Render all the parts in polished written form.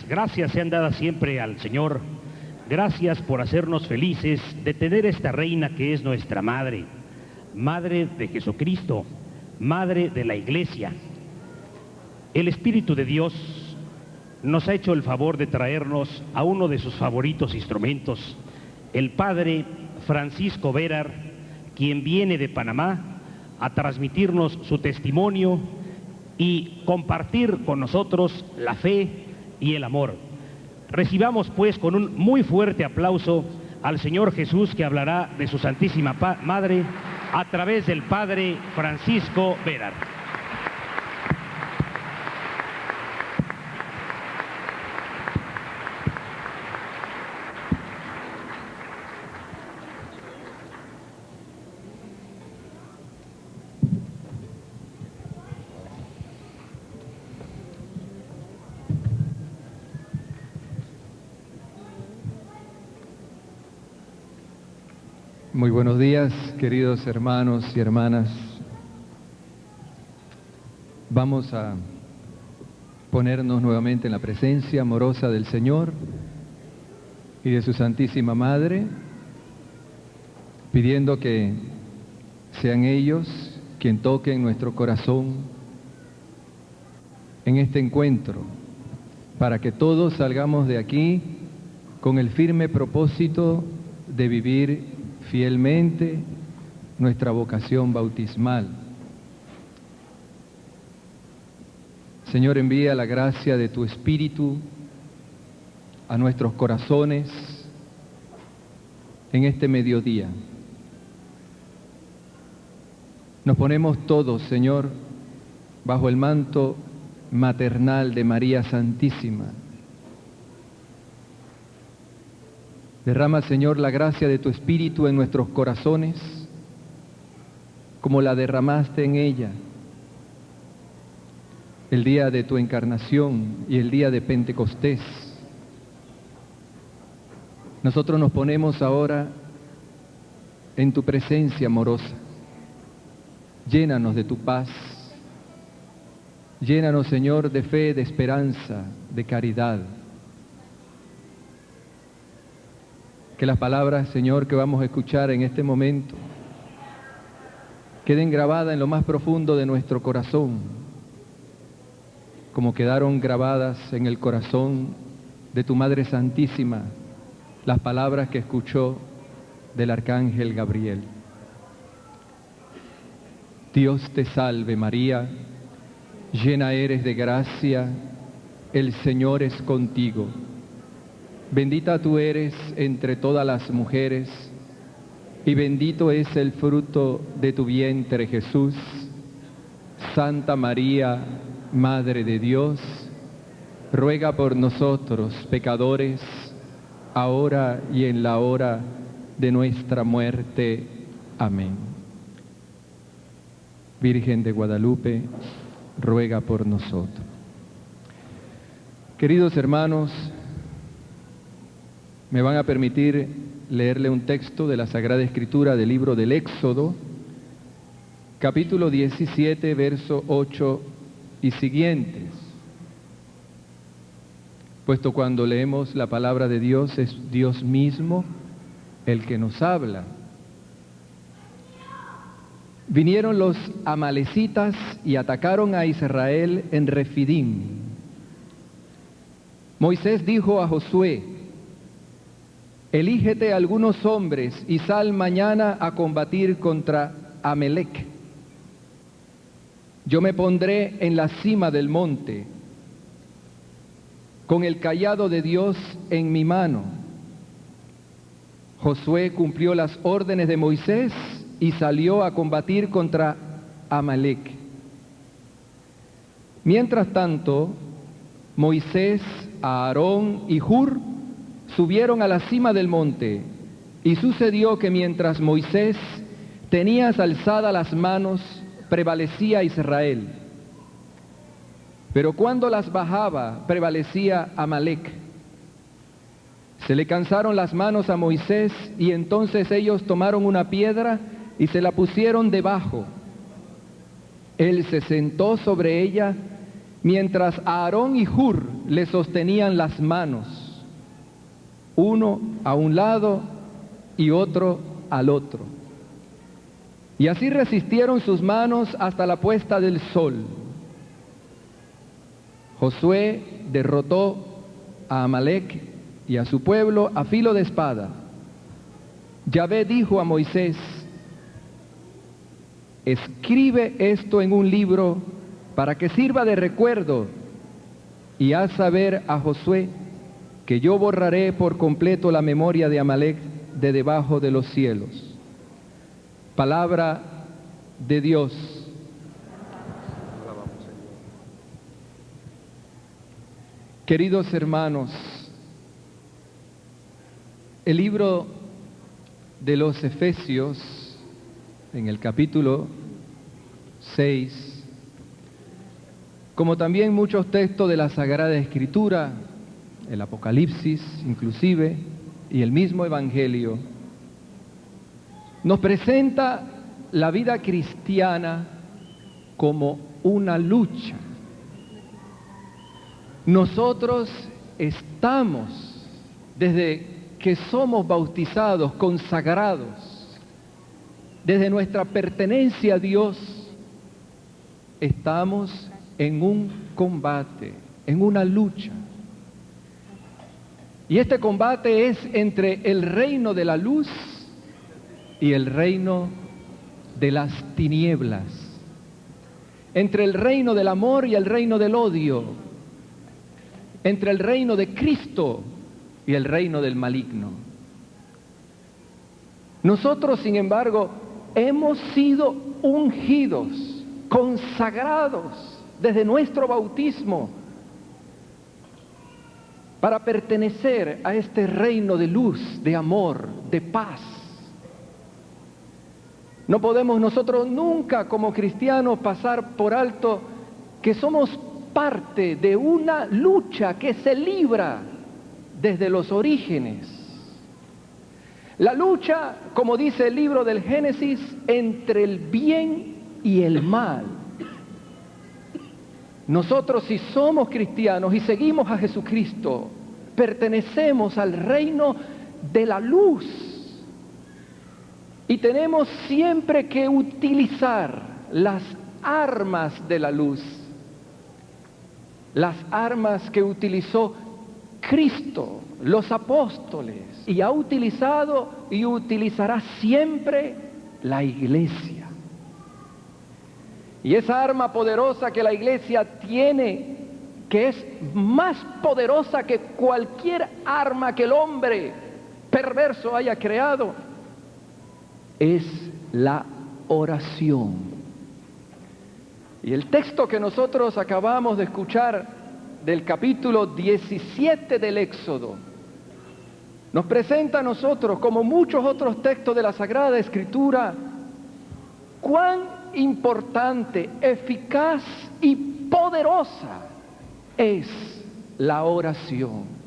Gracias sean dadas siempre al Señor. Gracias por hacernos felices de tener esta reina que es nuestra madre, madre de Jesucristo, madre de la Iglesia. El Espíritu de Dios nos ha hecho el favor de traernos a uno de sus favoritos instrumentos, el Padre Francisco Verar, quien viene de Panamá a transmitirnos su testimonio y compartir con nosotros la fe y el amor. Recibamos pues con un muy fuerte aplauso al Señor Jesús, que hablará de su Santísima Madre a través del Padre Francisco Verar. Muy buenos días, queridos hermanos y hermanas. Vamos a ponernos nuevamente en la presencia amorosa del Señor y de su Santísima Madre, pidiendo que sean ellos quien toquen nuestro corazón en este encuentro, para que todos salgamos de aquí con el firme propósito de vivir fielmente nuestra vocación bautismal. Señor, envía la gracia de tu Espíritu a nuestros corazones en este mediodía. Nos ponemos todos, Señor, bajo el manto maternal de María Santísima. Derrama, Señor, la gracia de tu Espíritu en nuestros corazones, como la derramaste en ella el día de tu encarnación y el día de Pentecostés. Nosotros nos ponemos ahora en tu presencia amorosa. Llénanos de tu paz. Llénanos, Señor, de fe, de esperanza, de caridad. Que las palabras, Señor, que vamos a escuchar en este momento queden grabadas en lo más profundo de nuestro corazón, como quedaron grabadas en el corazón de tu Madre Santísima las palabras que escuchó del Arcángel Gabriel. Dios te salve María, llena eres de gracia, el Señor es contigo. Bendita tú eres entre todas las mujeres, y bendito es el fruto de tu vientre, Jesús. Santa María, Madre de Dios, ruega por nosotros, pecadores, ahora y en la hora de nuestra muerte. Amén. Virgen de Guadalupe, ruega por nosotros. Queridos hermanos, me van a permitir leerle un texto de la Sagrada Escritura del libro del Éxodo, capítulo 17, verso 8 y siguientes. Puesto cuando leemos la palabra de Dios, es Dios mismo el que nos habla. Vinieron los amalecitas y atacaron a Israel en Refidim. Moisés dijo a Josué: elígete algunos hombres y sal mañana a combatir contra Amalec. Yo me pondré en la cima del monte, con el cayado de Dios en mi mano. Josué cumplió las órdenes de Moisés y salió a combatir contra Amalec. Mientras tanto, Moisés, Aarón y Hur subieron a la cima del monte, y sucedió que mientras Moisés tenía alzadas las manos, prevalecía Israel. Pero cuando las bajaba, prevalecía Amalec. Se le cansaron las manos a Moisés, y entonces ellos tomaron una piedra y se la pusieron debajo. Él se sentó sobre ella, mientras Aarón y Hur le sostenían las manos, uno a un lado y otro al otro. Y así resistieron sus manos hasta la puesta del sol. Josué derrotó a Amalec y a su pueblo a filo de espada. Yahvé dijo a Moisés: escribe esto en un libro para que sirva de recuerdo, y haz saber a Josué que yo borraré por completo la memoria de Amalec de debajo de los cielos. Palabra de Dios. Queridos hermanos, el libro de los Efesios, en el capítulo 6, como también muchos textos de la Sagrada Escritura, el Apocalipsis inclusive, y el mismo Evangelio, nos presenta la vida cristiana como una lucha. Nosotros estamos, desde que somos bautizados, consagrados, desde nuestra pertenencia a Dios, estamos en un combate, en una lucha. Y este combate es entre el reino de la luz y el reino de las tinieblas, entre el reino del amor y el reino del odio, entre el reino de Cristo y el reino del maligno. Nosotros, sin embargo, hemos sido ungidos, consagrados desde nuestro bautismo para pertenecer a este reino de luz, de amor, de paz. No podemos nosotros nunca como cristianos pasar por alto que somos parte de una lucha que se libra desde los orígenes. La lucha, como dice el libro del Génesis, entre el bien y el mal. Nosotros, si somos cristianos y seguimos a Jesucristo, pertenecemos al reino de la luz. Y tenemos siempre que utilizar las armas de la luz, las armas que utilizó Cristo, los apóstoles, y ha utilizado y utilizará siempre la Iglesia. Y esa arma poderosa que la Iglesia tiene, que es más poderosa que cualquier arma que el hombre perverso haya creado, es la oración. Y el texto que nosotros acabamos de escuchar del capítulo 17 del Éxodo nos presenta a nosotros, como muchos otros textos de la Sagrada Escritura, cuán importante, eficaz y poderosa es la oración.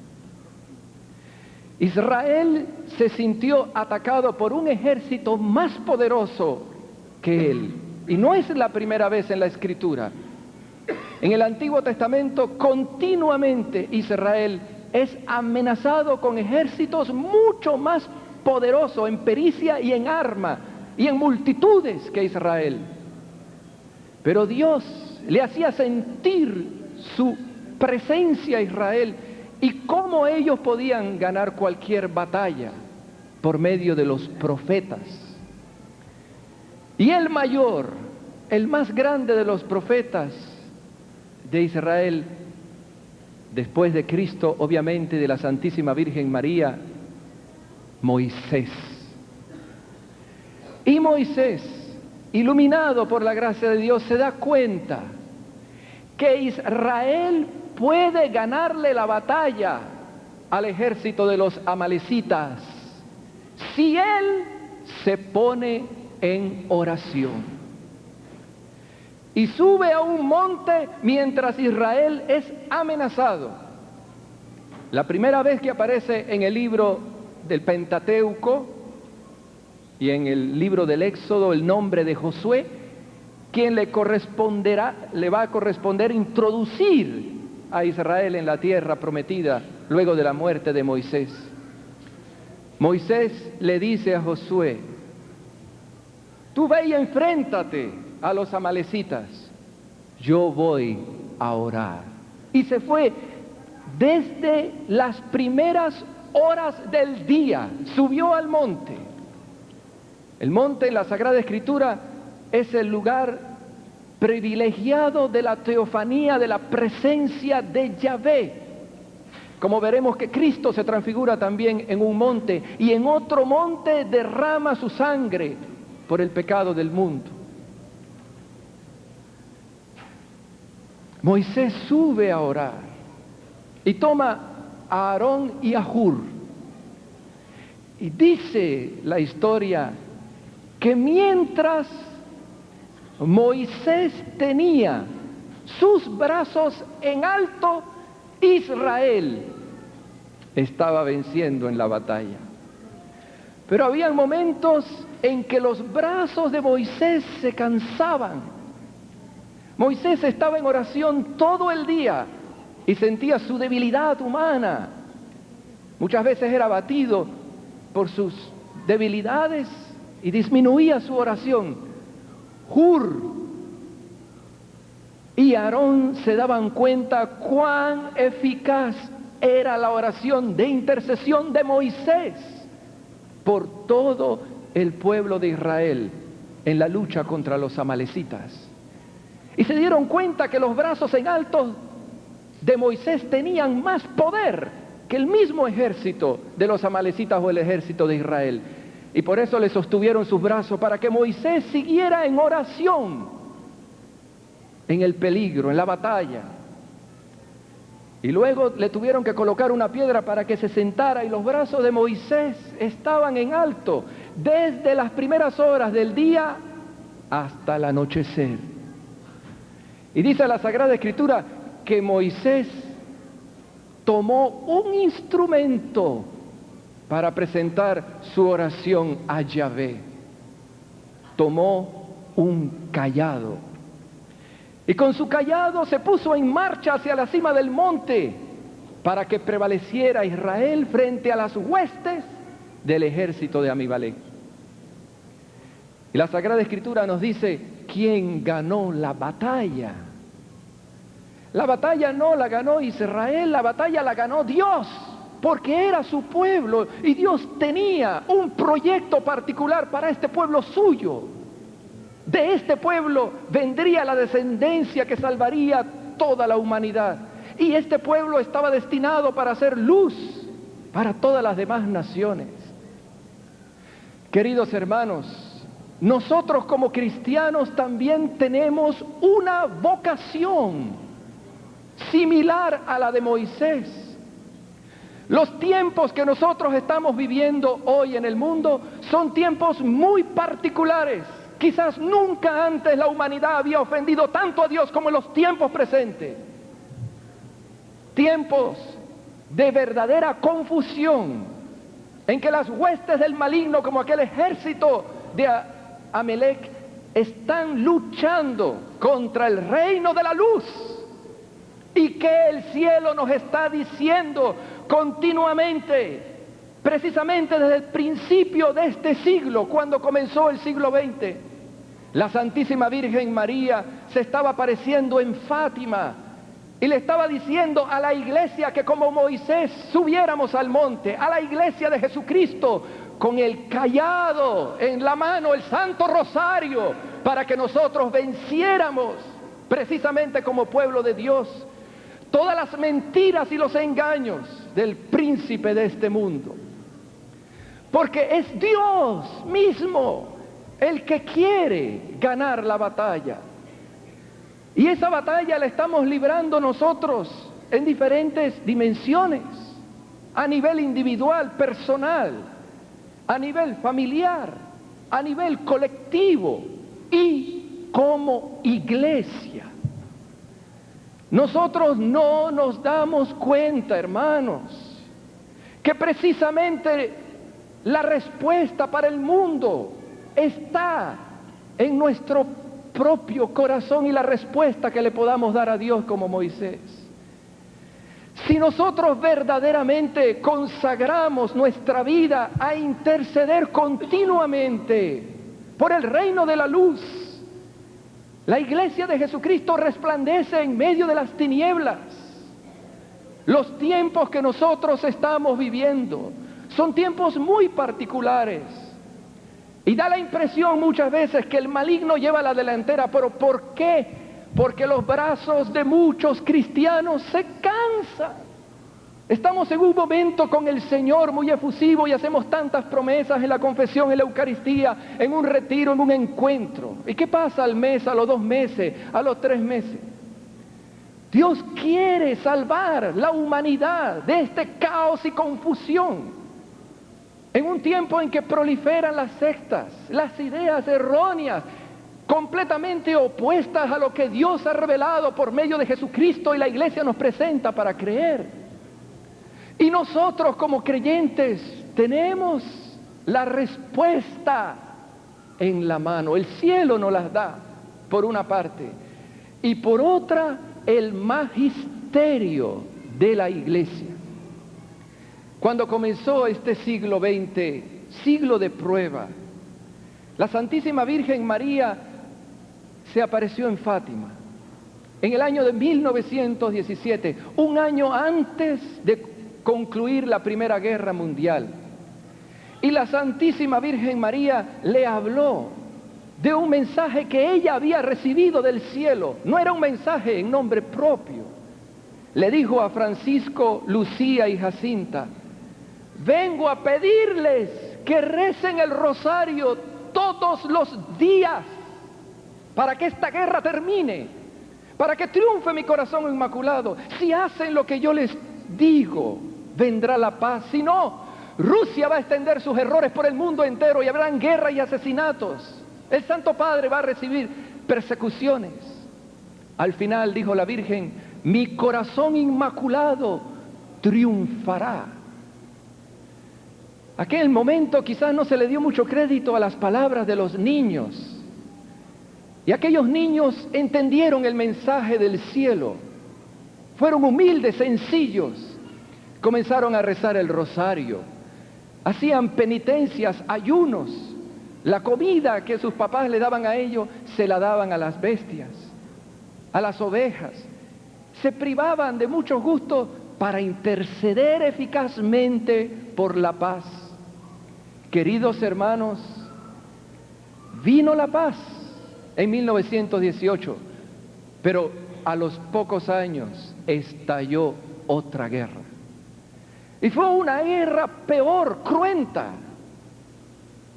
Israel se sintió atacado por un ejército más poderoso que él. Y no es la primera vez en la Escritura. En el Antiguo Testamento continuamente Israel es amenazado con ejércitos mucho más poderosos en pericia y en arma y en multitudes que Israel. Pero Dios le hacía sentir su presencia a Israel y cómo ellos podían ganar cualquier batalla por medio de los profetas. Y el mayor, el más grande de los profetas de Israel, después de Cristo, obviamente de la Santísima Virgen María, Moisés. Y Moisés, iluminado por la gracia de Dios, se da cuenta que Israel puede ganarle la batalla al ejército de los amalecitas si él se pone en oración. Y sube a un monte mientras Israel es amenazado. La primera vez que aparece en el libro del Pentateuco y en el libro del Éxodo el nombre de Josué, quien le va a corresponder introducir a Israel en la tierra prometida luego de la muerte de Moisés. Moisés le dice a Josué: tú ve y enfréntate a los amalecitas, yo voy a orar. Y se fue desde las primeras horas del día, subió al monte. El monte en la Sagrada Escritura es el lugar privilegiado de la teofanía, de la presencia de Yahvé. Como veremos que Cristo se transfigura también en un monte, y en otro monte derrama su sangre por el pecado del mundo. Moisés sube a orar y toma a Aarón y a Hur. Y dice la historia que mientras Moisés tenía sus brazos en alto, Israel estaba venciendo en la batalla. Pero había momentos en que los brazos de Moisés se cansaban. Moisés estaba en oración todo el día y sentía su debilidad humana. Muchas veces era abatido por sus debilidades y disminuía su oración. Hur y Aarón se daban cuenta cuán eficaz era la oración de intercesión de Moisés por todo el pueblo de Israel en la lucha contra los amalecitas. Y se dieron cuenta que los brazos en alto de Moisés tenían más poder que el mismo ejército de los amalecitas o el ejército de Israel. Y por eso le sostuvieron sus brazos, para que Moisés siguiera en oración, en el peligro, en la batalla. Y luego le tuvieron que colocar una piedra para que se sentara, y los brazos de Moisés estaban en alto desde las primeras horas del día hasta el anochecer. Y dice la Sagrada Escritura que Moisés tomó un instrumento para presentar su oración a Yahvé. Tomó un cayado. Y con su cayado se puso en marcha hacia la cima del monte para que prevaleciera Israel frente a las huestes del ejército de Amibalec. Y la Sagrada Escritura nos dice quién ganó la batalla. La batalla no la ganó Israel, la batalla la ganó Dios, porque era su pueblo y Dios tenía un proyecto particular para este pueblo suyo. De este pueblo vendría la descendencia que salvaría toda la humanidad. Y este pueblo estaba destinado para hacer luz para todas las demás naciones. Queridos hermanos, nosotros como cristianos también tenemos una vocación similar a la de Moisés. Los tiempos que nosotros estamos viviendo hoy en el mundo son tiempos muy particulares. Quizás nunca antes la humanidad había ofendido tanto a Dios como en los tiempos presentes. Tiempos de verdadera confusión, en que las huestes del maligno, como aquel ejército de Amalec, están luchando contra el reino de la luz, y que el cielo nos está diciendo continuamente, precisamente desde el principio de este siglo, cuando comenzó el siglo XX, la Santísima Virgen María se estaba apareciendo en Fátima y le estaba diciendo a la iglesia que como Moisés subiéramos al monte, a la iglesia de Jesucristo, con el cayado en la mano, el Santo Rosario, para que nosotros venciéramos precisamente como pueblo de Dios todas las mentiras y los engaños del príncipe de este mundo. Porque es Dios mismo el que quiere ganar la batalla. Y esa batalla la estamos librando nosotros en diferentes dimensiones, a nivel individual, personal, a nivel familiar, a nivel colectivo y como iglesia. Nosotros no nos damos cuenta, hermanos, que precisamente la respuesta para el mundo está en nuestro propio corazón y la respuesta que le podamos dar a Dios como Moisés. Si nosotros verdaderamente consagramos nuestra vida a interceder continuamente por el reino de la luz, la iglesia de Jesucristo resplandece en medio de las tinieblas. Los tiempos que nosotros estamos viviendo son tiempos muy particulares. Y da la impresión muchas veces que el maligno lleva la delantera. ¿Pero por qué? Porque los brazos de muchos cristianos se cansan. Estamos en un momento con el Señor muy efusivo y hacemos tantas promesas en la confesión, en la Eucaristía, en un retiro, en un encuentro. ¿Y qué pasa al mes, a los 2 meses, a los 3 meses? Dios quiere salvar la humanidad de este caos y confusión. En un tiempo en que proliferan las sectas, las ideas erróneas, completamente opuestas a lo que Dios ha revelado por medio de Jesucristo y la iglesia nos presenta para creer. Y nosotros como creyentes tenemos la respuesta en la mano. El cielo nos las da, por una parte, y por otra, el magisterio de la iglesia. Cuando comenzó este siglo XX, siglo de prueba, la Santísima Virgen María se apareció en Fátima, en el año de 1917, un año antes de concluir la Primera Guerra Mundial. Y la Santísima Virgen María le habló de un mensaje que ella había recibido del cielo. No era un mensaje en nombre propio. Le dijo a Francisco, Lucía y Jacinta: vengo a pedirles que recen el rosario todos los días para que esta guerra termine, para que triunfe mi corazón inmaculado. Si hacen lo que yo les digo, vendrá la paz. Si no, Rusia va a extender sus errores por el mundo entero y habrán guerra y asesinatos. El Santo Padre va a recibir persecuciones. Al final, dijo la Virgen, mi corazón inmaculado triunfará. Aquel momento quizás no se le dio mucho crédito a las palabras de los niños. Y aquellos niños entendieron el mensaje del cielo. Fueron humildes, sencillos. Comenzaron a rezar el rosario. Hacían penitencias, ayunos. La comida que sus papás le daban a ellos, se la daban a las bestias, a las ovejas. Se privaban de muchos gustos para interceder eficazmente por la paz. Queridos hermanos, vino la paz en 1918, pero a los pocos años estalló otra guerra. Y fue una guerra peor, cruenta,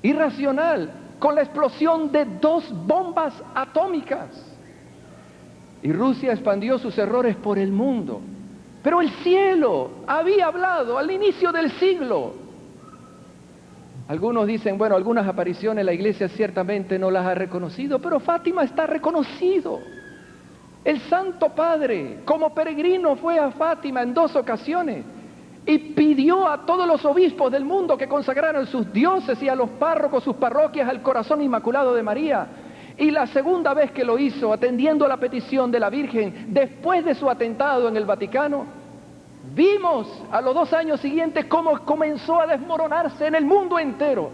irracional, con la explosión de 2 bombas atómicas. Y Rusia expandió sus errores por el mundo. Pero el cielo había hablado al inicio del siglo. Algunos dicen, bueno, algunas apariciones la iglesia ciertamente no las ha reconocido, pero Fátima está reconocido. El Santo Padre, como peregrino, fue a Fátima en 2 ocasiones y pidió a todos los obispos del mundo que consagraran sus diócesis y a los párrocos, sus parroquias, al corazón inmaculado de María. Y la segunda vez que lo hizo, atendiendo la petición de la Virgen, después de su atentado en el Vaticano, vimos a los 2 años siguientes cómo comenzó a desmoronarse en el mundo entero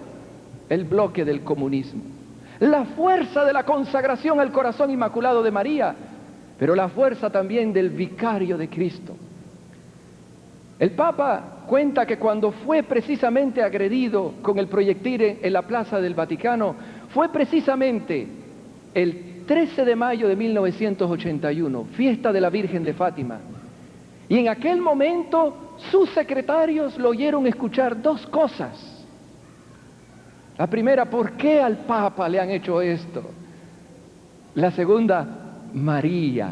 el bloque del comunismo. La fuerza de la consagración al corazón inmaculado de María, pero la fuerza también del vicario de Cristo. El Papa cuenta que cuando fue precisamente agredido con el proyectil en la plaza del Vaticano, fue precisamente el 13 de mayo de 1981, fiesta de la Virgen de Fátima. Y en aquel momento sus secretarios lo oyeron escuchar 2 cosas. La primera, ¿por qué al Papa le han hecho esto? La segunda, María,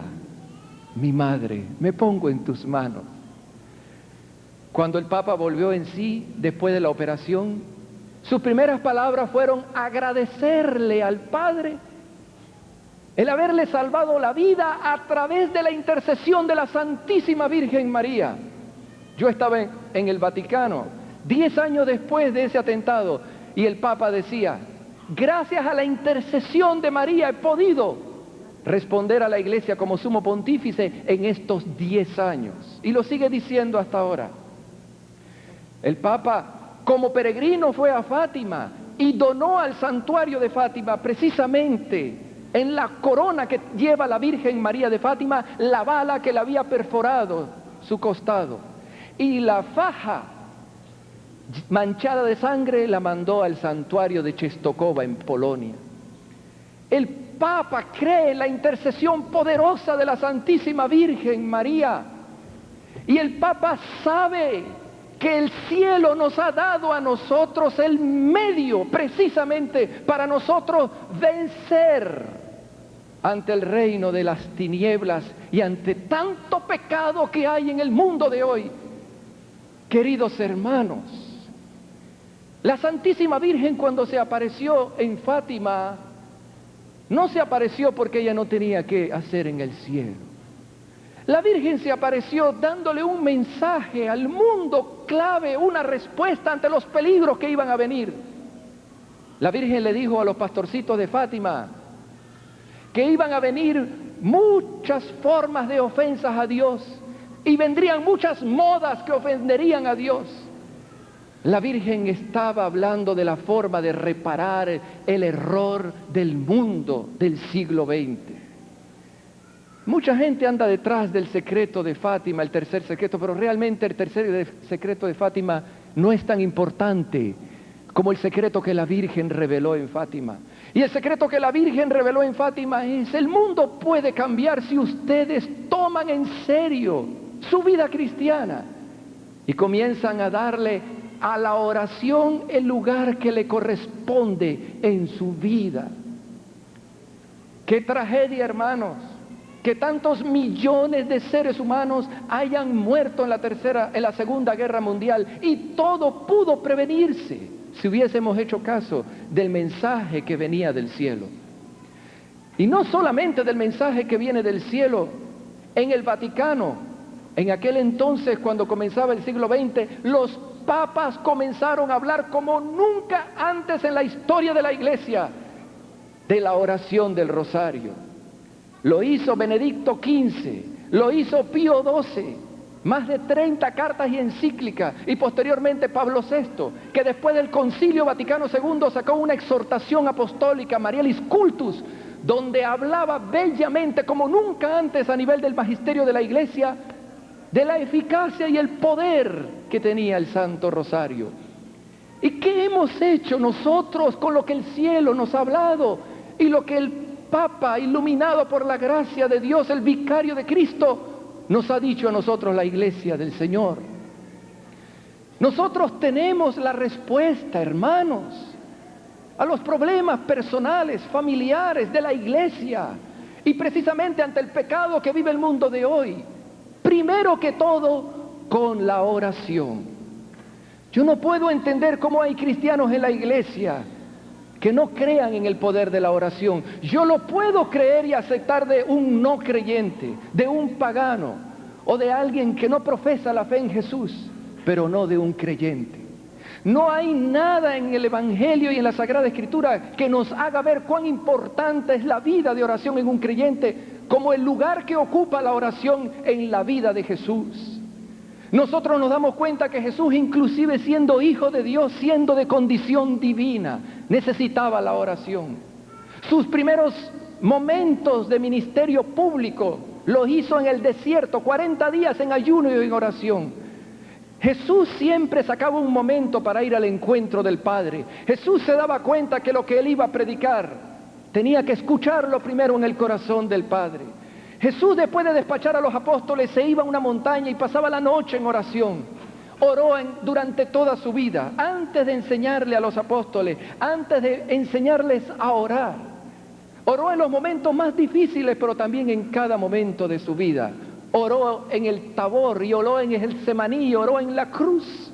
mi madre, me pongo en tus manos. Cuando el Papa volvió en sí, después de la operación, sus primeras palabras fueron agradecerle al Padre el haberle salvado la vida a través de la intercesión de la Santísima Virgen María. Yo estaba en el Vaticano 10 años después de ese atentado y el Papa decía, gracias a la intercesión de María he podido responder a la Iglesia como sumo pontífice en estos 10 años. Y lo sigue diciendo hasta ahora. El Papa, como peregrino, fue a Fátima y donó al santuario de Fátima, precisamente en la corona que lleva la Virgen María de Fátima, la bala que le había perforado su costado. Y la faja manchada de sangre la mandó al santuario de Czestochowa en Polonia. El Papa cree en la intercesión poderosa de la Santísima Virgen María. Y el Papa sabe que el cielo nos ha dado a nosotros el medio precisamente para nosotros vencer ante el reino de las tinieblas y ante tanto pecado que hay en el mundo de hoy. Queridos hermanos, la Santísima Virgen, cuando se apareció en Fátima, no se apareció porque ella no tenía qué hacer en el cielo. La Virgen se apareció dándole un mensaje al mundo clave, una respuesta ante los peligros que iban a venir. La Virgen le dijo a los pastorcitos de Fátima que iban a venir muchas formas de ofensas a Dios y vendrían muchas modas que ofenderían a Dios. La Virgen estaba hablando de la forma de reparar el error del mundo del siglo XX. Mucha gente anda detrás del secreto de Fátima, el tercer secreto, pero realmente el tercer secreto de Fátima no es tan importante como el secreto que la Virgen reveló en Fátima. Y el secreto que la Virgen reveló en Fátima es: el mundo puede cambiar si ustedes toman en serio su vida cristiana y comienzan a darle a la oración el lugar que le corresponde en su vida. ¡Qué tragedia, hermanos! Que tantos millones de seres humanos hayan muerto en la Segunda Guerra Mundial, y todo pudo prevenirse si hubiésemos hecho caso del mensaje que venía del cielo. Y no solamente del mensaje que viene del cielo. En el Vaticano, en aquel entonces, cuando comenzaba el siglo XX, los papas comenzaron a hablar como nunca antes en la historia de la Iglesia de la oración del rosario. Lo hizo Benedicto XV, lo hizo Pío XII, más de 30 cartas y encíclicas, y posteriormente Pablo VI, que después del Concilio Vaticano II sacó una exhortación apostólica, Marialis Cultus, donde hablaba bellamente como nunca antes a nivel del magisterio de la Iglesia de la eficacia y el poder que tenía el Santo Rosario. ¿Y qué hemos hecho nosotros con lo que el cielo nos ha hablado y lo que el Papa, iluminado por la gracia de Dios, el vicario de Cristo, nos ha dicho a nosotros, la Iglesia del Señor? Nosotros tenemos la respuesta, hermanos, a los problemas personales, familiares de la Iglesia, y precisamente ante el pecado que vive el mundo de hoy. Primero que todo, con la oración. Yo no puedo entender cómo hay cristianos en la Iglesia que no crean en el poder de la oración. Yo lo puedo creer y aceptar de un no creyente, de un pagano, o de alguien que no profesa la fe en Jesús, pero no de un creyente. No hay nada en el Evangelio y en la Sagrada Escritura que nos haga ver cuán importante es la vida de oración en un creyente, como el lugar que ocupa la oración en la vida de Jesús. Nosotros nos damos cuenta que Jesús, inclusive siendo hijo de Dios, siendo de condición divina, necesitaba la oración. Sus primeros momentos de ministerio público los hizo en el desierto, 40 días en ayuno y en oración. Jesús siempre sacaba un momento para ir al encuentro del Padre. Jesús se daba cuenta que lo que él iba a predicar tenía que escucharlo primero en el corazón del Padre. Jesús, después de despachar a los apóstoles, se iba a una montaña y pasaba la noche en oración. Oró durante toda su vida, antes de enseñarle a los apóstoles, antes de enseñarles a orar. Oró en los momentos más difíciles, pero también en cada momento de su vida. Oró en el Tabor y oró en el Getsemaní y oró en la cruz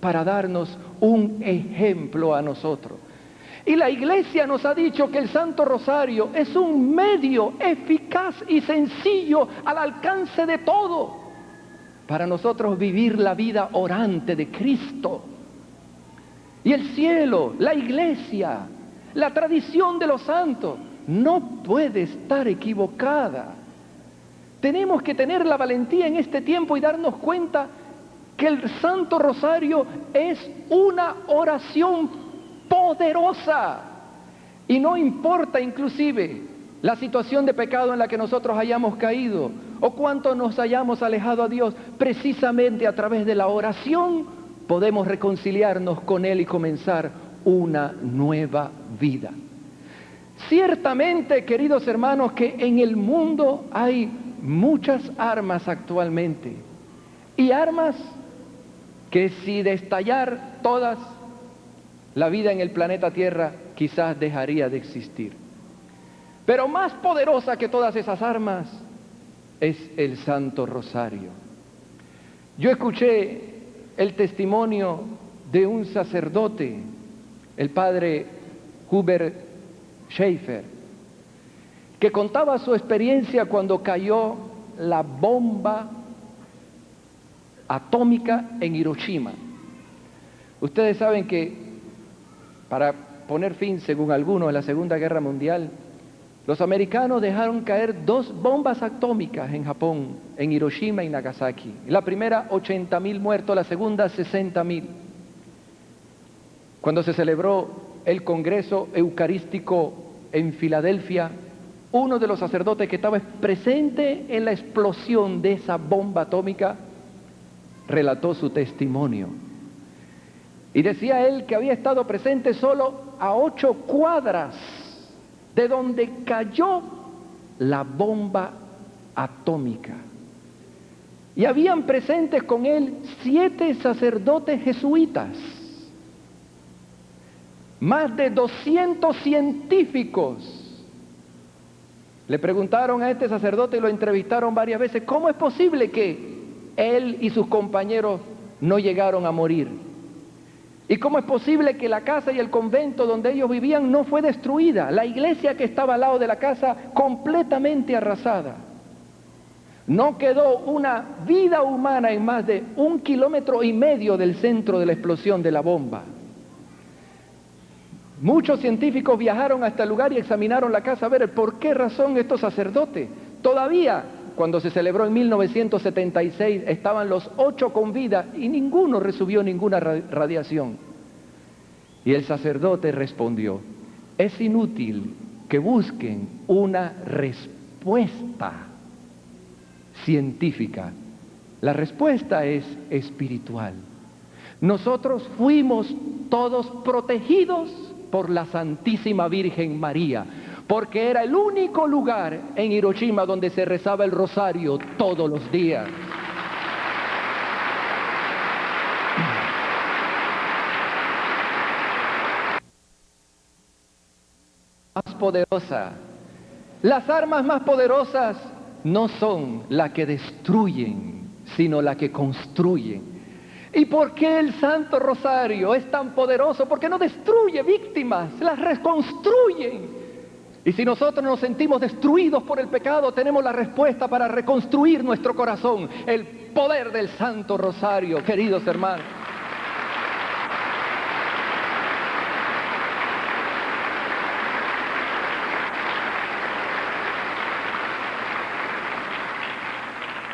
para darnos un ejemplo a nosotros. Y la Iglesia nos ha dicho que el Santo Rosario es un medio eficaz y sencillo al alcance de todo para nosotros vivir la vida orante de Cristo. Y el cielo, la Iglesia, la tradición de los santos no puede estar equivocada. Tenemos que tener la valentía en este tiempo y darnos cuenta que el Santo Rosario es una oración poderosa. Y no importa inclusive la situación de pecado en la que nosotros hayamos caído o cuánto nos hayamos alejado a Dios, precisamente a través de la oración podemos reconciliarnos con Él y comenzar una nueva vida. Ciertamente, queridos hermanos, que en el mundo hay muchas armas actualmente, y armas que si de estallar todas, la vida en el planeta Tierra quizás dejaría de existir. Pero más poderosa que todas esas armas es el Santo Rosario. Yo escuché el testimonio de un sacerdote, el padre Hubert Schaefer, que contaba su experiencia cuando cayó la bomba atómica en Hiroshima. Ustedes saben que para poner fin, según algunos, a la Segunda Guerra Mundial, los americanos dejaron caer 2 bombas atómicas en Japón, en Hiroshima y Nagasaki. La primera, 80.000 muertos, la segunda, 60.000. Cuando se celebró el Congreso Eucarístico en Filadelfia, uno de los sacerdotes que estaba presente en la explosión de esa bomba atómica relató su testimonio. Y decía él que había estado presente solo a 8 cuadras de donde cayó la bomba atómica. Y habían presentes con él 7 sacerdotes jesuitas, más de 200 científicos. Le preguntaron a este sacerdote y lo entrevistaron varias veces, ¿cómo es posible que él y sus compañeros no llegaron a morir? ¿Y cómo es posible que la casa y el convento donde ellos vivían no fue destruida? La iglesia que estaba al lado de la casa completamente arrasada. No quedó una vida humana en más de 1,5 kilómetros del centro de la explosión de la bomba. Muchos científicos viajaron hasta el lugar y examinaron la casa a ver por qué razón estos sacerdotes. Todavía, cuando se celebró en 1976, estaban los 8 con vida y ninguno recibió ninguna radiación. Y el sacerdote respondió, es inútil que busquen una respuesta científica. La respuesta es espiritual. Nosotros fuimos todos protegidos por la Santísima Virgen María, porque era el único lugar en Hiroshima donde se rezaba el rosario todos los días. Más poderosa. Las armas más poderosas no son las que destruyen, sino las que construyen. ¿Y por qué el Santo Rosario es tan poderoso? Porque no destruye víctimas, las reconstruyen. Y si nosotros nos sentimos destruidos por el pecado, tenemos la respuesta para reconstruir nuestro corazón, el poder del Santo Rosario, queridos hermanos.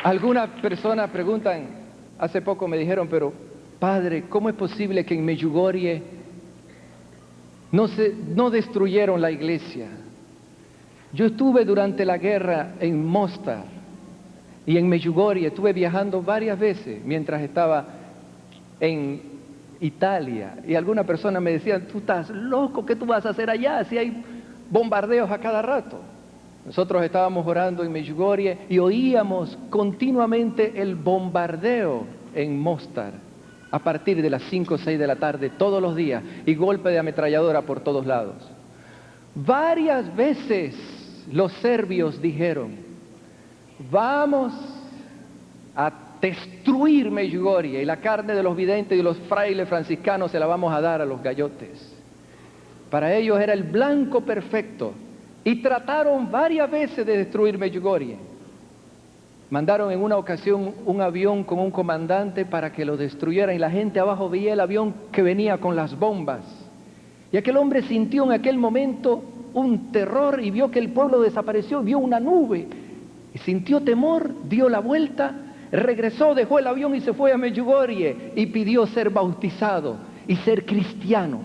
Algunas personas preguntan, hace poco me dijeron, pero padre, ¿cómo es posible que en Medjugorje no destruyeron la iglesia? Yo estuve durante la guerra en Mostar y en Medjugorje, estuve viajando varias veces mientras estaba en Italia, y alguna persona me decía, tú estás loco, ¿qué tú vas a hacer allá si hay bombardeos a cada rato? Nosotros estábamos orando en Medjugorje y oíamos continuamente el bombardeo en Mostar a partir de las 5 o 6 de la tarde todos los días, y golpe de ametralladora por todos lados. Varias veces los serbios dijeron, vamos a destruir Medjugorje y la carne de los videntes y de los frailes franciscanos se la vamos a dar a los gayotes. Para ellos era el blanco perfecto. Y trataron varias veces de destruir Medjugorje. Mandaron en una ocasión un avión con un comandante para que lo destruyeran, y la gente abajo veía el avión que venía con las bombas. Y aquel hombre sintió en aquel momento un terror y vio que el pueblo desapareció, vio una nube y sintió temor, dio la vuelta, regresó, dejó el avión y se fue a Medjugorje y pidió ser bautizado y ser cristiano.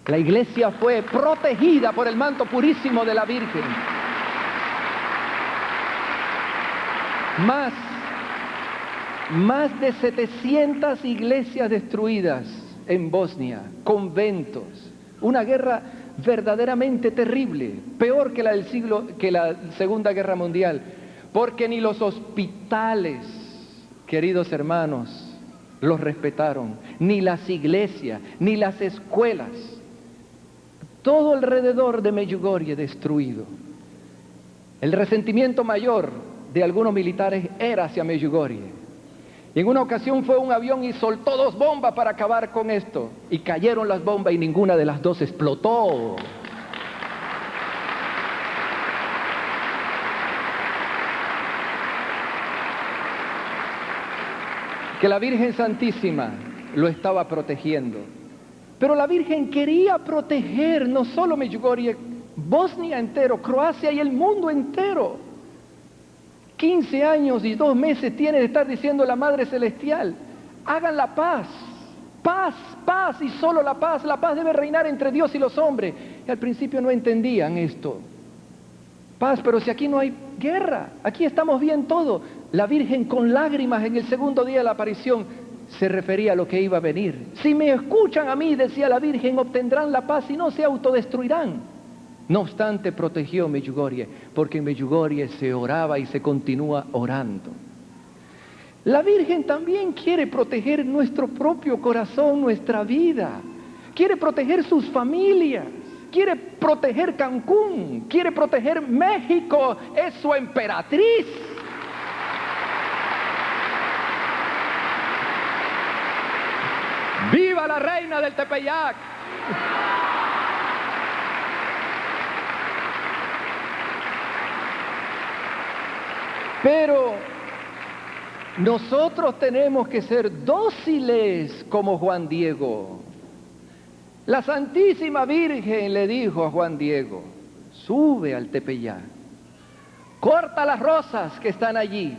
La iglesia fue protegida por el manto purísimo de la Virgen. Más de 700 iglesias destruidas en Bosnia, conventos, una guerra verdaderamente terrible, peor que la Segunda Guerra Mundial, porque ni los hospitales, queridos hermanos, los respetaron, ni las iglesias, ni las escuelas. Todo alrededor de Medjugorje destruido. El resentimiento mayor de algunos militares era hacia Medjugorje. Y en una ocasión fue un avión y soltó 2 bombas para acabar con esto. Y cayeron las bombas y ninguna de las 2 explotó. Que la Virgen Santísima lo estaba protegiendo. Pero la Virgen quería proteger no solo Medjugorje, Bosnia entero, Croacia y el mundo entero. 15 años y 2 meses tiene de estar diciendo la Madre Celestial: hagan la paz, paz, paz y solo la paz debe reinar entre Dios y los hombres. Y al principio no entendían esto. Paz, pero si aquí no hay guerra, aquí estamos bien todo. La Virgen con lágrimas en el segundo día de la aparición se refería a lo que iba a venir. Si me escuchan a mí, decía la Virgen, obtendrán la paz y no se autodestruirán. No obstante, protegió Medjugorje, porque en Medjugorje se oraba y se continúa orando. La Virgen también quiere proteger nuestro propio corazón, nuestra vida. Quiere proteger sus familias. Quiere proteger Cancún. Quiere proteger México. Es su emperatriz. ¡Viva la reina del Tepeyac! Pero nosotros tenemos que ser dóciles como Juan Diego. La Santísima Virgen le dijo a Juan Diego: sube al Tepeyac, corta las rosas que están allí,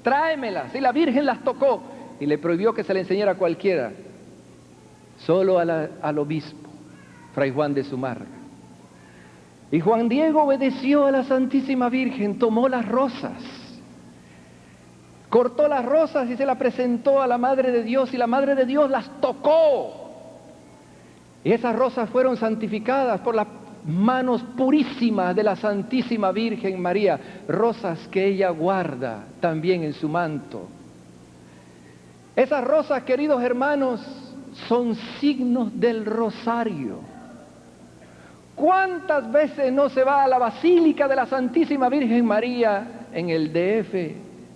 tráemelas. Y la Virgen las tocó y le prohibió que se le enseñara a cualquiera, solo al obispo, Fray Juan de Zumárraga. Y Juan Diego obedeció a la Santísima Virgen, tomó las rosas, cortó las rosas y se las presentó a la Madre de Dios, y la Madre de Dios las tocó. Y esas rosas fueron santificadas por las manos purísimas de la Santísima Virgen María, rosas que ella guarda también en su manto. Esas rosas, queridos hermanos, son signos del rosario. ¿Cuántas veces no se va a la Basílica de la Santísima Virgen María en el DF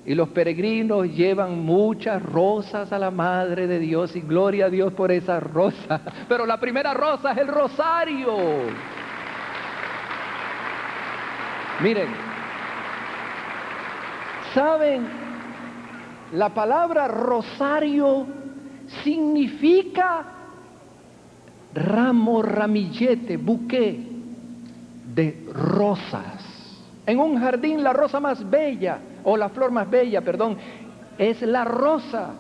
y los peregrinos llevan muchas rosas a la Madre de Dios, y gloria a Dios por esas rosas? Pero la primera rosa es el rosario. Miren, ¿saben? La palabra rosario significa ramo, ramillete, buqué de rosas. En un jardín la rosa más bella, o la flor más bella, perdón, es la rosa.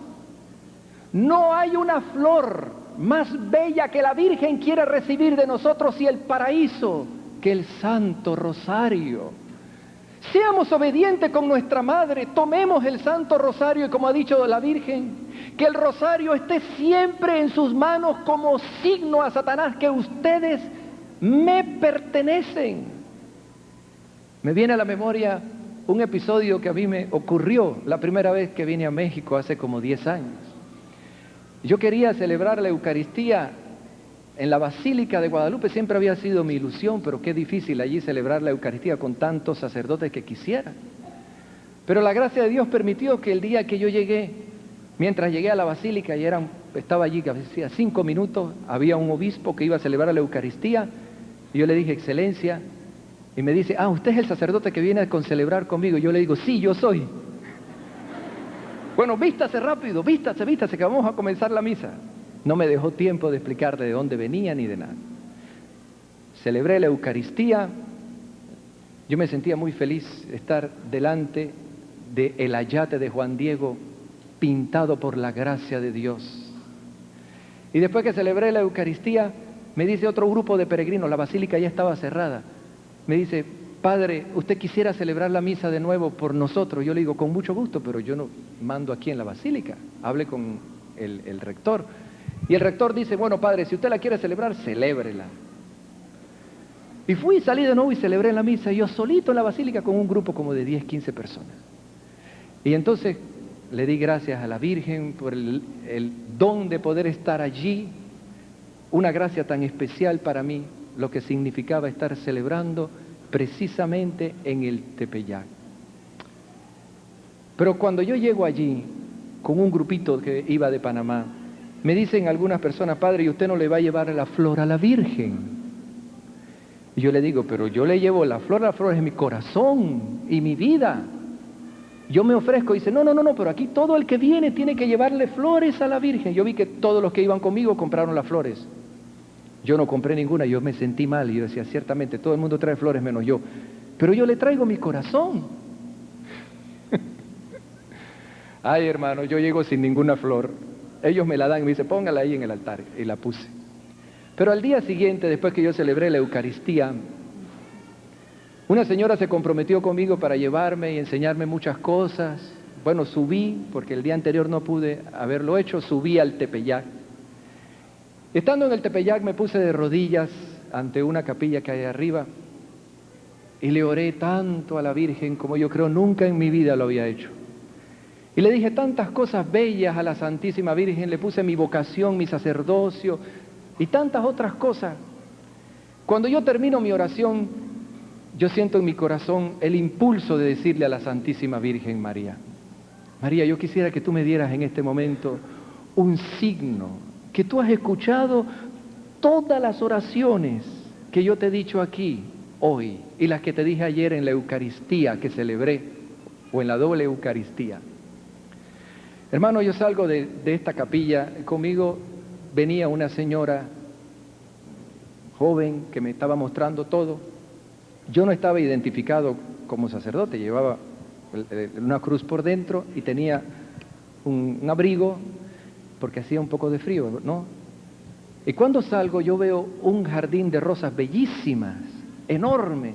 No hay una flor más bella que la Virgen quiere recibir de nosotros y el paraíso que el Santo Rosario. Seamos obedientes con nuestra Madre, tomemos el Santo Rosario y, como ha dicho la Virgen, que el rosario esté siempre en sus manos como signo a Satanás que ustedes me pertenecen. Me viene a la memoria un episodio que a mí me ocurrió la primera vez que vine a México hace como 10 años. Yo quería celebrar la Eucaristía en la Basílica de Guadalupe, siempre había sido mi ilusión, pero qué difícil allí celebrar la Eucaristía con tantos sacerdotes que quisieran. Pero la gracia de Dios permitió que el día que yo llegué, mientras llegué a la Basílica y estaba allí, que hacía 5 minutos, había un obispo que iba a celebrar la Eucaristía, y yo le dije: Excelencia, y me dice: usted es el sacerdote que viene a celebrar conmigo. Y yo le digo: sí, yo soy. Bueno, vístase rápido, vístase, que vamos a comenzar la misa. No me dejó tiempo de explicarle de dónde venía ni de nada. celebré la Eucaristía. Yo me sentía muy feliz de estar delante del ayate de Juan Diego, pintado por la gracia de Dios. Y después que celebré la Eucaristía, me dice otro grupo de peregrinos, la basílica ya estaba cerrada, me dice: Padre, ¿usted quisiera celebrar la misa de nuevo por nosotros? Yo le digo: con mucho gusto, pero yo no mando aquí en la basílica. Hable con el rector. Y el rector dice: bueno, padre, si usted la quiere celebrar, celébrela. Y fui, salí de nuevo y celebré la misa, yo solito en la basílica con un grupo como de 10, 15 personas. Y entonces le di gracias a la Virgen por el don de poder estar allí, una gracia tan especial para mí, lo que significaba estar celebrando precisamente en el Tepeyac. Pero cuando yo llego allí, con un grupito que iba de Panamá, me dicen algunas personas: padre, ¿y usted no le va a llevar la flor a la Virgen? Y yo le digo: pero yo le llevo la flor es mi corazón y mi vida. Yo me ofrezco. Y dice: no, pero aquí todo el que viene tiene que llevarle flores a la Virgen. Yo vi que todos los que iban conmigo compraron las flores. Yo no compré ninguna, yo me sentí mal y yo decía: ciertamente todo el mundo trae flores menos yo, pero yo le traigo mi corazón. Ay, hermano, yo llego sin ninguna flor. Ellos me la dan y me dicen: póngala ahí en el altar, y la puse. Pero al día siguiente, después que yo celebré la Eucaristía, una señora se comprometió conmigo para llevarme y enseñarme muchas cosas. Bueno, subí, porque el día anterior no pude haberlo hecho, subí al Tepeyac. Estando en el Tepeyac me puse de rodillas ante una capilla que hay arriba y le oré tanto a la Virgen como yo creo nunca en mi vida lo había hecho. Y le dije tantas cosas bellas a la Santísima Virgen, le puse mi vocación, mi sacerdocio y tantas otras cosas. Cuando yo termino mi oración, yo siento en mi corazón el impulso de decirle a la Santísima Virgen María: María, yo quisiera que tú me dieras en este momento un signo, que tú has escuchado todas las oraciones que yo te he dicho aquí hoy y las que te dije ayer en la Eucaristía que celebré, o en la doble Eucaristía. Hermano, yo salgo de esta capilla, conmigo venía una señora joven que me estaba mostrando todo. Yo no estaba identificado como sacerdote, llevaba una cruz por dentro y tenía un abrigo porque hacía un poco de frío, ¿no? Y cuando salgo yo veo un jardín de rosas bellísimas, enormes,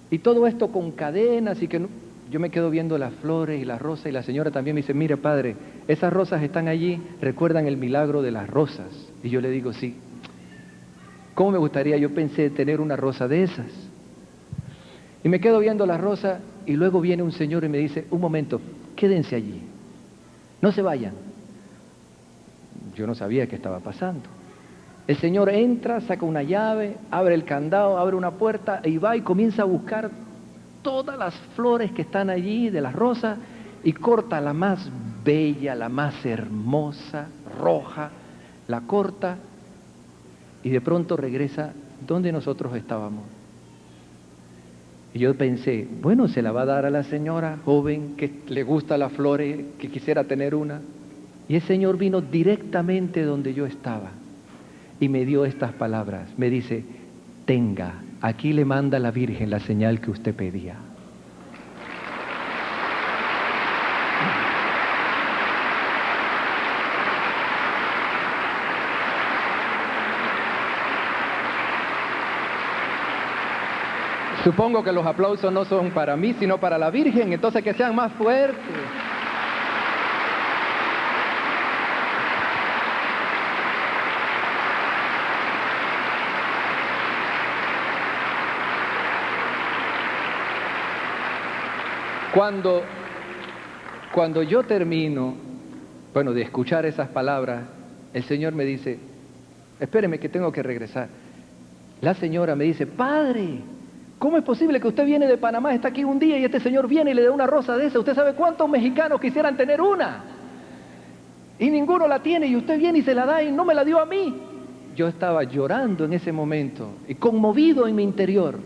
y todo esto con cadenas, y que yo me quedo viendo las flores y las rosas, y la señora también me dice: mire, padre, esas rosas están allí, recuerdan el milagro de las rosas. Y yo le digo: sí. ¿Cómo me gustaría? Yo pensé tener una rosa de esas. Y me quedo viendo las rosas, y luego viene un señor y me dice: un momento, quédense allí, no se vayan. Yo no sabía qué estaba pasando. El señor entra, saca una llave, abre el candado, abre una puerta y va y comienza a buscar todas las flores que están allí de las rosas y corta la más bella, la más hermosa, roja, la corta y de pronto regresa donde nosotros estábamos. Y yo pensé: bueno, se la va a dar a la señora joven que le gusta las flores, que quisiera tener una. Y el Señor vino directamente donde yo estaba y me dio estas palabras. Me dice: tenga, aquí le manda la Virgen la señal que usted pedía. Supongo que los aplausos no son para mí, sino para la Virgen, entonces que sean más fuertes. Cuando yo termino, bueno, de escuchar esas palabras, el Señor me dice: espéreme que tengo que regresar. La señora me dice: padre, ¿cómo es posible que usted viene de Panamá, está aquí un día y este señor viene y le da una rosa de esa? ¿Usted sabe cuántos mexicanos quisieran tener una? Y ninguno la tiene, y usted viene y se la da y no me la dio a mí. Yo estaba llorando en ese momento y conmovido en mi interior.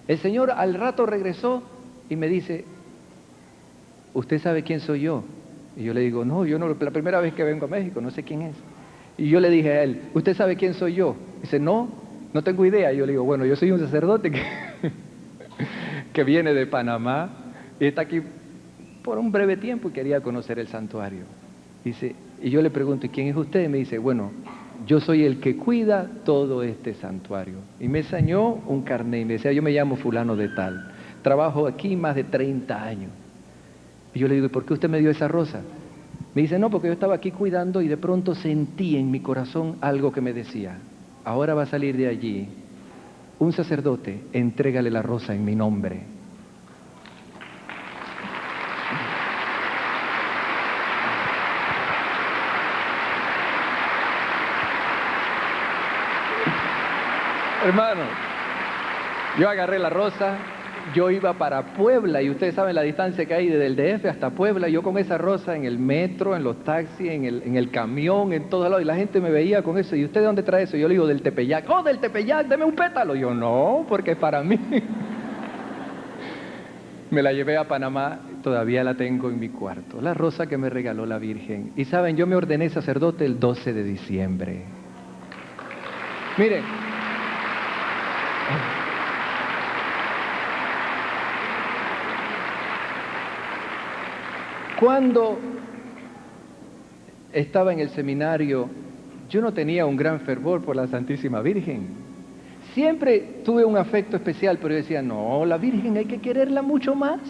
El Señor al rato regresó y me dice: ¿usted sabe quién soy yo? Y yo le digo: no, yo no, la primera vez que vengo a México, no sé quién es. Y yo le dije a él: ¿usted sabe quién soy yo? Dice: no, No tengo idea. Yo le digo, bueno, yo soy un sacerdote que viene de Panamá y está aquí por un breve tiempo y quería conocer el santuario. Dice, y yo le pregunto, ¿y quién es usted? Y me dice, bueno, yo soy el que cuida todo este santuario. Y me enseñó un carnet y me decía, yo me llamo fulano de tal, trabajo aquí más de 30 años. Y yo le digo, ¿y por qué usted me dio esa rosa? Me dice, no, porque yo estaba aquí cuidando y de pronto sentí en mi corazón algo que me decía, ahora va a salir de allí un sacerdote, entrégale la rosa en mi nombre. Hermano, yo agarré la rosa, yo iba para Puebla y ustedes saben la distancia que hay desde el DF hasta Puebla. Yo con esa rosa en el metro, en los taxis, en el camión, en todos lados, y la gente me veía con eso. ¿Y usted de dónde trae eso? Yo le digo, del Tepeyac. ¡Oh, del Tepeyac! ¡Deme un pétalo! Yo, no, porque es para mí. Me la llevé a Panamá, todavía la tengo en mi cuarto. La rosa que me regaló la Virgen. Y saben, yo me ordené sacerdote el 12 de diciembre. Miren. Cuando estaba en el seminario, yo no tenía un gran fervor por la Santísima Virgen. Siempre tuve un afecto especial, pero yo decía, no, la Virgen hay que quererla mucho más.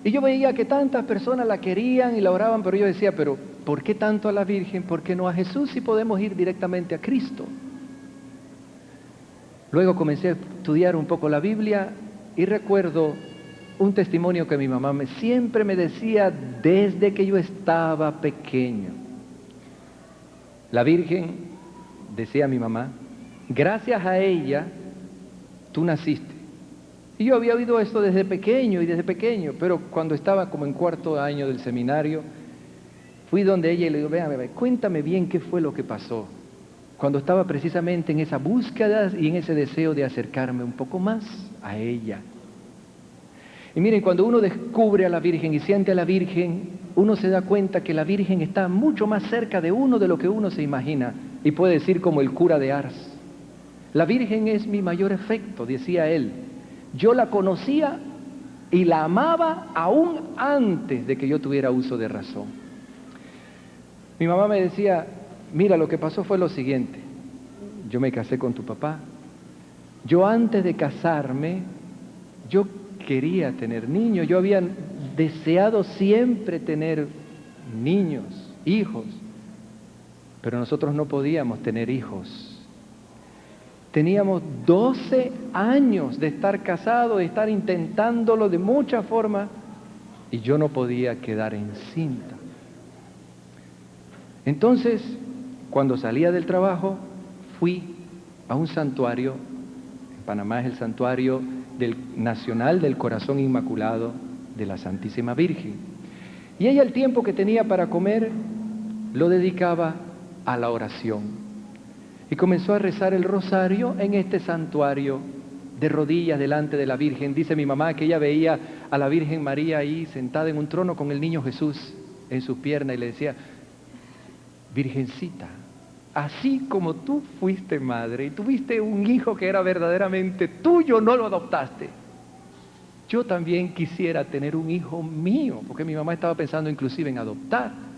Y yo veía que tantas personas la querían y la oraban, pero yo decía, pero ¿por qué tanto a la Virgen? ¿Por qué no a Jesús si podemos ir directamente a Cristo? Luego comencé a estudiar un poco la Biblia y recuerdo un testimonio que mi mamá siempre me decía desde que yo estaba pequeño. La Virgen, decía mi mamá, gracias a ella, tú naciste. Y yo había oído esto desde pequeño, pero cuando estaba como en cuarto año del seminario, fui donde ella y le digo, véame, cuéntame bien qué fue lo que pasó. Cuando estaba precisamente en esa búsqueda y en ese deseo de acercarme un poco más a ella. Y miren, cuando uno descubre a la Virgen y siente a la Virgen, uno se da cuenta que la Virgen está mucho más cerca de uno de lo que uno se imagina. Y puede decir como el cura de Ars, la Virgen es mi mayor afecto, decía él. Yo la conocía y la amaba aún antes de que yo tuviera uso de razón. Mi mamá me decía, mira, lo que pasó fue lo siguiente. Yo me casé con tu papá. Yo antes de casarme, yo quería tener niños. Yo había deseado siempre tener niños, hijos. Pero nosotros no podíamos tener hijos. Teníamos 12 años de estar casados, de estar intentándolo de muchas formas, y yo no podía quedar encinta. Entonces, cuando salía del trabajo, fui a un santuario, en Panamá es el santuario nacional del Corazón Inmaculado de la Santísima Virgen. Y ella el tiempo que tenía para comer, lo dedicaba a la oración. Y comenzó a rezar el rosario en este santuario, de rodillas delante de la Virgen. Dice mi mamá que ella veía a la Virgen María ahí sentada en un trono con el niño Jesús en sus piernas y le decía, Virgencita, así como tú fuiste madre y tuviste un hijo que era verdaderamente tuyo, no lo adoptaste, yo también quisiera tener un hijo mío, porque mi mamá estaba pensando inclusive en adoptar.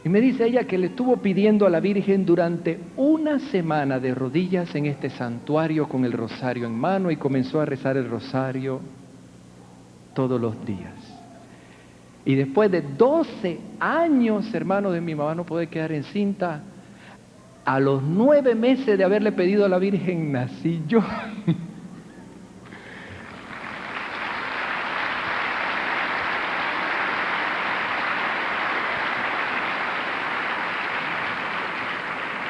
Y me dice ella que le estuvo pidiendo a la Virgen durante una semana de rodillas en este santuario con el rosario en mano y comenzó a rezar el rosario todos los días. Y después de 12 años, hermano, de mi mamá no poder quedar encinta, a los 9 meses de haberle pedido a la Virgen, nací yo.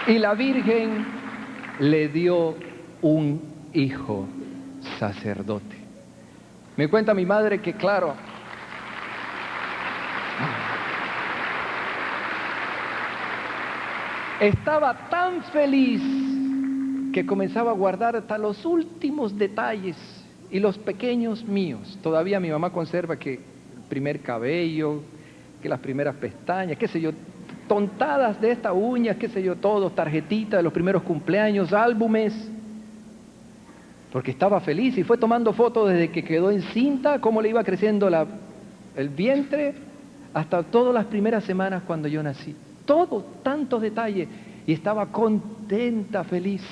Y la Virgen le dio un hijo sacerdote. Me cuenta mi madre que, claro, estaba tan feliz que comenzaba a guardar hasta los últimos detalles y los pequeños míos. Todavía mi mamá conserva que el primer cabello, que las primeras pestañas, qué sé yo, tontadas de estas uñas, qué sé yo, todo, tarjetitas de los primeros cumpleaños, álbumes, porque estaba feliz y fue tomando fotos desde que quedó encinta, cómo le iba creciendo el vientre, hasta todas las primeras semanas cuando yo nací. Todo, tantos detalles, y estaba contenta, feliz.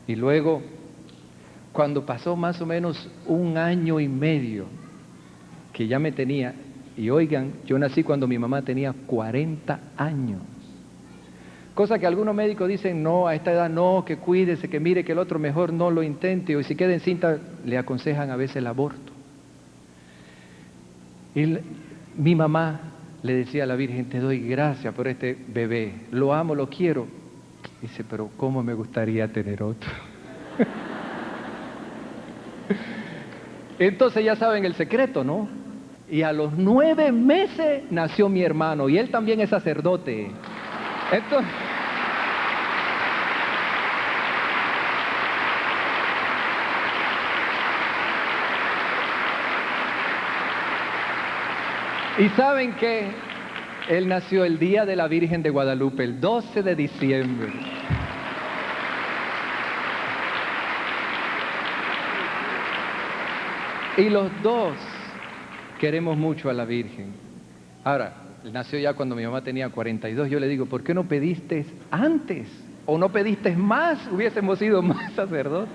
Y luego, cuando pasó más o menos 1 año y medio, que ya me tenía, y oigan, yo nací cuando mi mamá tenía 40 años. Cosa que algunos médicos dicen, no, a esta edad no, que cuídese, que mire que el otro mejor no lo intente, o si queda encinta, le aconsejan a veces el aborto. Y mi mamá le decía a la Virgen, te doy gracias por este bebé, lo amo, lo quiero. Dice, pero ¿cómo me gustaría tener otro? Entonces ya saben el secreto, ¿no? Y a los 9 meses nació mi hermano, y él también es sacerdote. Entonces, y saben que él nació el día de la Virgen de Guadalupe, el 12 de diciembre. Y los dos queremos mucho a la Virgen. Ahora, él nació ya cuando mi mamá tenía 42. Yo le digo, ¿por qué no pediste antes? ¿O no pediste más? Hubiésemos sido más sacerdotes.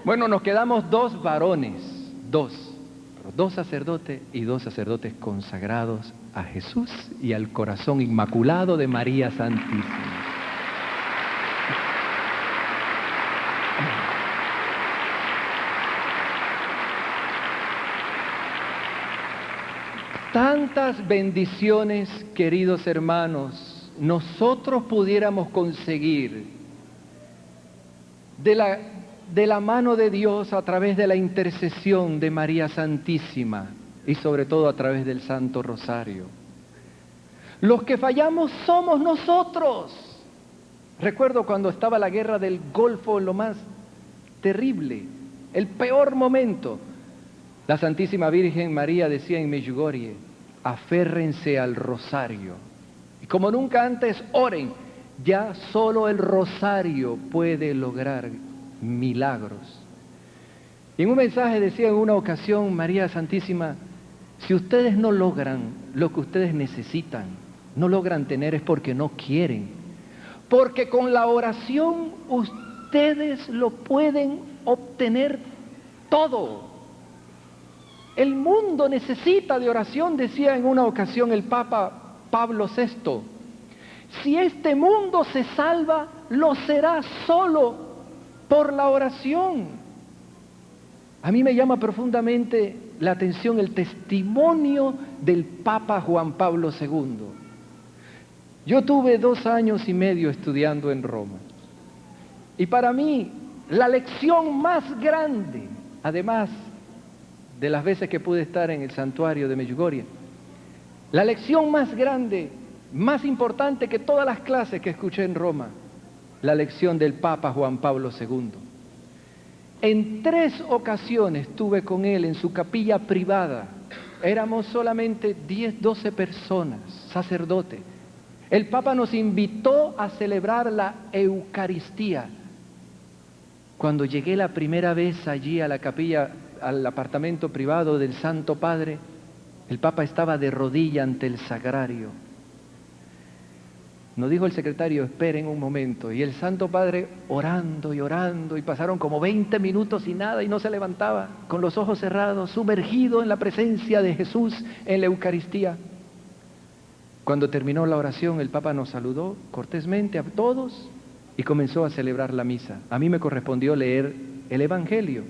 Bueno, nos quedamos 2 varones, 2 sacerdotes y 2 sacerdotes consagrados a Jesús y al corazón inmaculado de María Santísima. Tantas bendiciones, queridos hermanos, nosotros pudiéramos conseguir de la mano de Dios a través de la intercesión de María Santísima y sobre todo a través del Santo Rosario. Los que fallamos somos nosotros. Recuerdo cuando estaba la guerra del Golfo, lo más terrible, el peor momento. La Santísima Virgen María decía en Medjugorje, aférrense al rosario. Y como nunca antes, oren. Ya solo el rosario puede lograr milagros. Y en un mensaje decía en una ocasión María Santísima, si ustedes no logran lo que ustedes necesitan, no logran tener, es porque no quieren. Porque con la oración ustedes lo pueden obtener todo. El mundo necesita de oración, decía en una ocasión el Papa Pablo VI. Si este mundo se salva, lo será solo por la oración. A mí me llama profundamente la atención el testimonio del Papa Juan Pablo II. Yo tuve 2 años y medio estudiando en Roma. Y para mí, la lección más grande, además de las veces que pude estar en el santuario de Medjugorje, la lección más grande, más importante que todas las clases que escuché en Roma, la lección del Papa Juan Pablo II. En 3 ocasiones estuve con él en su capilla privada. Éramos solamente 10, 12 personas, sacerdotes. El Papa nos invitó a celebrar la Eucaristía. Cuando llegué la primera vez allí a la capilla, al apartamento privado del Santo Padre, el Papa estaba de rodilla ante el sagrario. Nos dijo el secretario, esperen un momento, y el Santo Padre orando, y pasaron como 20 minutos y nada, y no se levantaba, con los ojos cerrados, sumergido en la presencia de Jesús en la Eucaristía. Cuando terminó la oración, el Papa nos saludó cortésmente a todos y comenzó a celebrar la misa. A mí me correspondió leer el Evangelio.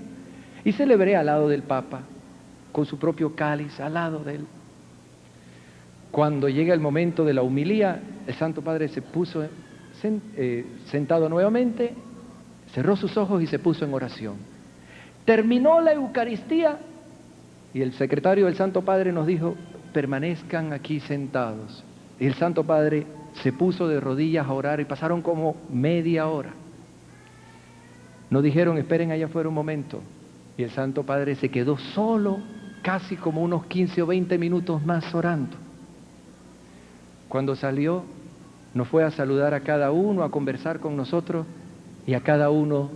Y celebré al lado del Papa, con su propio cáliz, al lado de él. Cuando llega el momento de la homilía, el Santo Padre se puso sentado nuevamente, cerró sus ojos y se puso en oración. Terminó la Eucaristía y el secretario del Santo Padre nos dijo, permanezcan aquí sentados. Y el Santo Padre se puso de rodillas a orar y pasaron como media hora. Nos dijeron, esperen allá afuera un momento. Y el Santo Padre se quedó solo, casi como unos 15 o 20 minutos más orando. Cuando salió, nos fue a saludar a cada uno, a conversar con nosotros, y a cada uno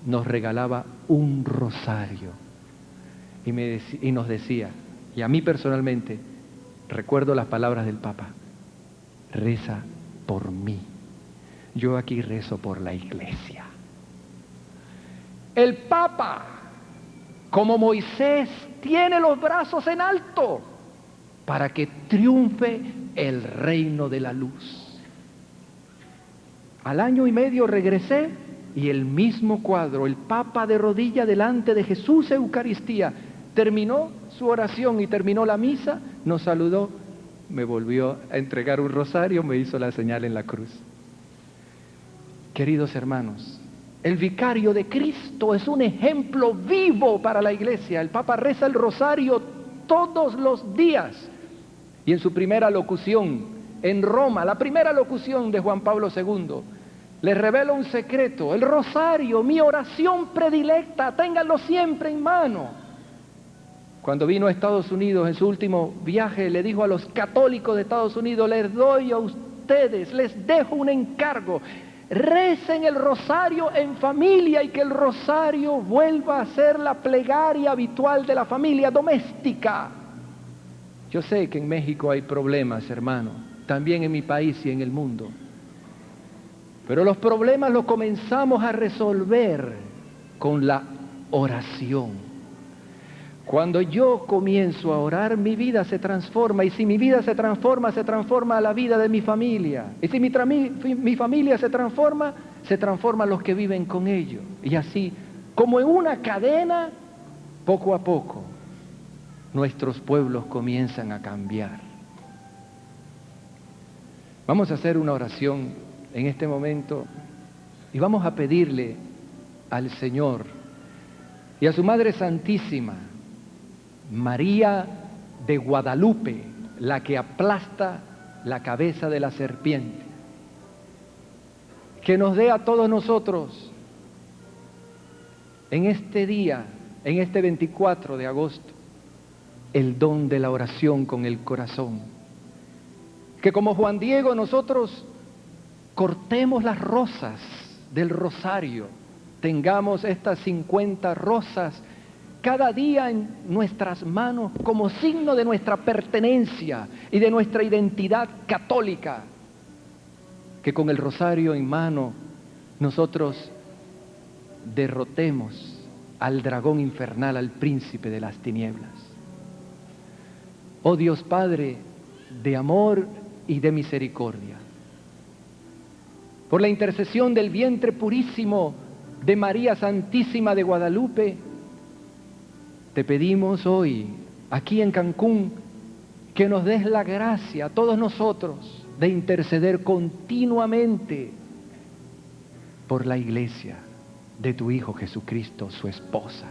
nos regalaba un rosario. Y nos decía, y a mí personalmente, recuerdo las palabras del Papa: reza por mí. Yo aquí rezo por la Iglesia. El Papa, como Moisés, tiene los brazos en alto para que triunfe el reino de la luz. Al año y medio regresé y el mismo cuadro, el Papa de rodilla delante de Jesús Eucaristía, terminó su oración y terminó la misa, nos saludó, me volvió a entregar un rosario, me hizo la señal en la cruz. Queridos hermanos, el vicario de Cristo es un ejemplo vivo para la Iglesia. El Papa reza el rosario todos los días. Y en su primera locución en Roma, la primera locución de Juan Pablo II, les revela un secreto: el rosario, mi oración predilecta, ténganlo siempre en mano. Cuando vino a Estados Unidos en su último viaje, le dijo a los católicos de Estados Unidos: les doy a ustedes, les dejo un encargo, recen el rosario en familia y que el rosario vuelva a ser la plegaria habitual de la familia doméstica. Yo sé que en México hay problemas, hermano, también en mi país y en el mundo. Pero los problemas los comenzamos a resolver con la oración. Cuando yo comienzo a orar, mi vida se transforma, y si mi vida se transforma la vida de mi familia. Y si mi familia se transforman los que viven con ellos. Y así, como en una cadena, poco a poco, nuestros pueblos comienzan a cambiar. Vamos a hacer una oración en este momento y vamos a pedirle al Señor y a su Madre Santísima, María de Guadalupe, la que aplasta la cabeza de la serpiente, que nos dé a todos nosotros en este día, en este 24 de agosto, el don de la oración con el corazón. Que como Juan Diego nosotros cortemos las rosas del rosario, tengamos estas 50 rosas cada día en nuestras manos como signo de nuestra pertenencia y de nuestra identidad católica. Que con el rosario en mano nosotros derrotemos al dragón infernal, al príncipe de las tinieblas. Oh Dios Padre de amor y de misericordia, por la intercesión del vientre purísimo de María Santísima de Guadalupe, te pedimos hoy, aquí en Cancún, que nos des la gracia a todos nosotros de interceder continuamente por la Iglesia de tu Hijo Jesucristo, su esposa.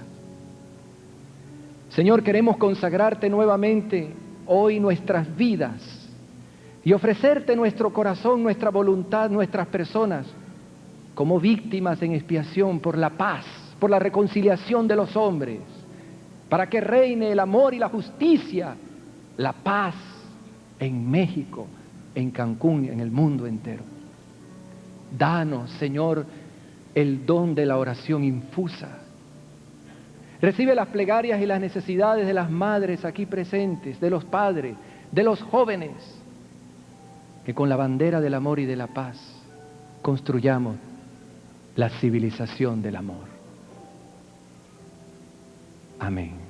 Señor, queremos consagrarte nuevamente hoy nuestras vidas y ofrecerte nuestro corazón, nuestra voluntad, nuestras personas como víctimas en expiación por la paz, por la reconciliación de los hombres, para que reine el amor y la justicia, la paz en México, en Cancún, en el mundo entero. Danos, Señor, el don de la oración infusa. Recibe las plegarias y las necesidades de las madres aquí presentes, de los padres, de los jóvenes, que con la bandera del amor y de la paz construyamos la civilización del amor. Amén.